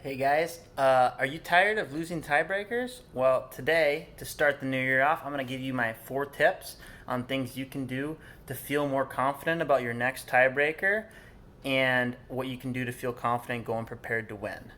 Hey guys, are you tired of losing tiebreakers? Well, today, to start the new year off, I'm going to give you my 4 tips on things you can do to feel more confident about your next tiebreaker and what you can do to feel confident going prepared to win.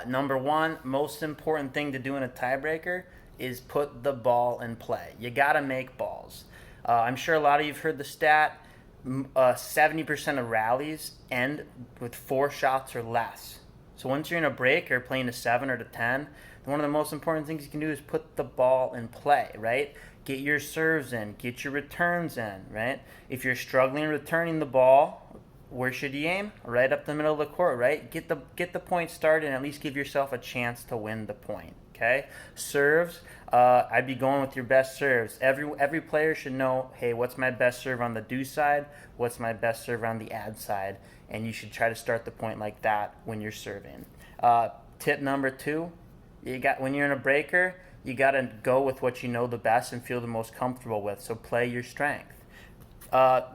Number one, most important thing to do in a tiebreaker is put the ball in play. You got to make balls. I'm sure a lot of you've heard the stat 70% of rallies end with 4 shots or less. So once you're in a break or playing to 7 or to 10, one of the most important things you can do is put the ball in play, right? Get your serves in, get your returns in, right? If you're struggling returning the ball, where should you aim? Right up the middle of the court, right? Get the point started and at least give yourself a chance to win the point. Okay, serves. I'd be going with your best serves. Every player should know, hey, what's my best serve on the do side? What's my best serve on the ad side? And you should try to start the point like that when you're serving. Tip number 2, when you're in a breaker, you got to go with what you know the best and feel the most comfortable with. So play your strength. For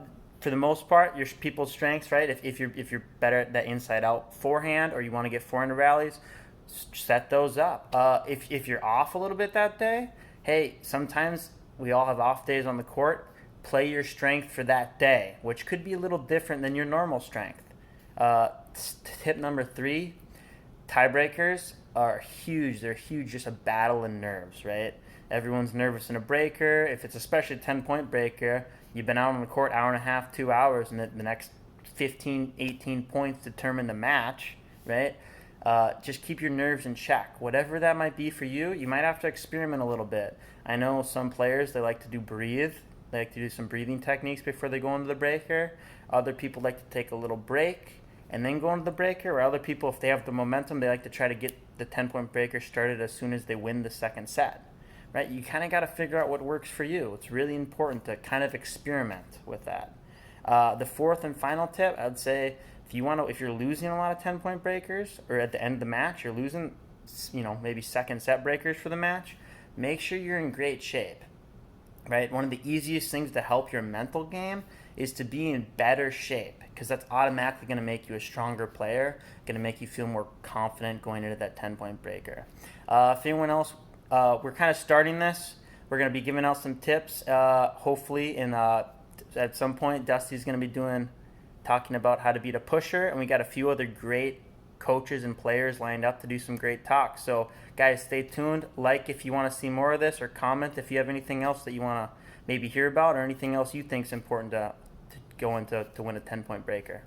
the most part, your people's strengths, right? If you're better at that inside out forehand, or you want to get forehand rallies, set those up. If you're off a little bit that day, hey, sometimes we all have off days on the court. Play your strength for that day, which could be a little different than your normal strength. Tip number 3, tiebreakers are huge. They're huge, just a battle in nerves, right? Everyone's nervous in a breaker. If it's especially a 10-point breaker, you've been out on the court hour and a half, 2 hours, and the next 15, 18 points determine the match, right? Just keep your nerves in check. Whatever that might be for you, you might have to experiment a little bit. I know some players, they like to breathe. They like to do some breathing techniques before they go into the breaker. Other people like to take a little break and then go into the breaker. Or other people, if they have the momentum, they like to try to get the 10-point breaker started as soon as they win the second set. Right? You kind of got to figure out what works for you. It's really important to kind of experiment with that. The fourth and final tip, I'd say, if you're losing a lot of 10-point breakers, or at the end of the match you're losing, maybe second set breakers for the match, make sure you're in great shape. Right? One of the easiest things to help your mental game is to be in better shape, because that's automatically going to make you a stronger player, going to make you feel more confident going into that 10-point breaker. If anyone else, we're kind of starting this. We're going to be giving out some tips. Hopefully, at some point, Dusty's going to be talking about how to beat a pusher, and we got a few other great coaches and players lined up to do some great talks. So guys, stay tuned. Like if you want to see more of this, or comment if you have anything else that you want to maybe hear about, or anything else you think is important to go into to win a 10-point breaker.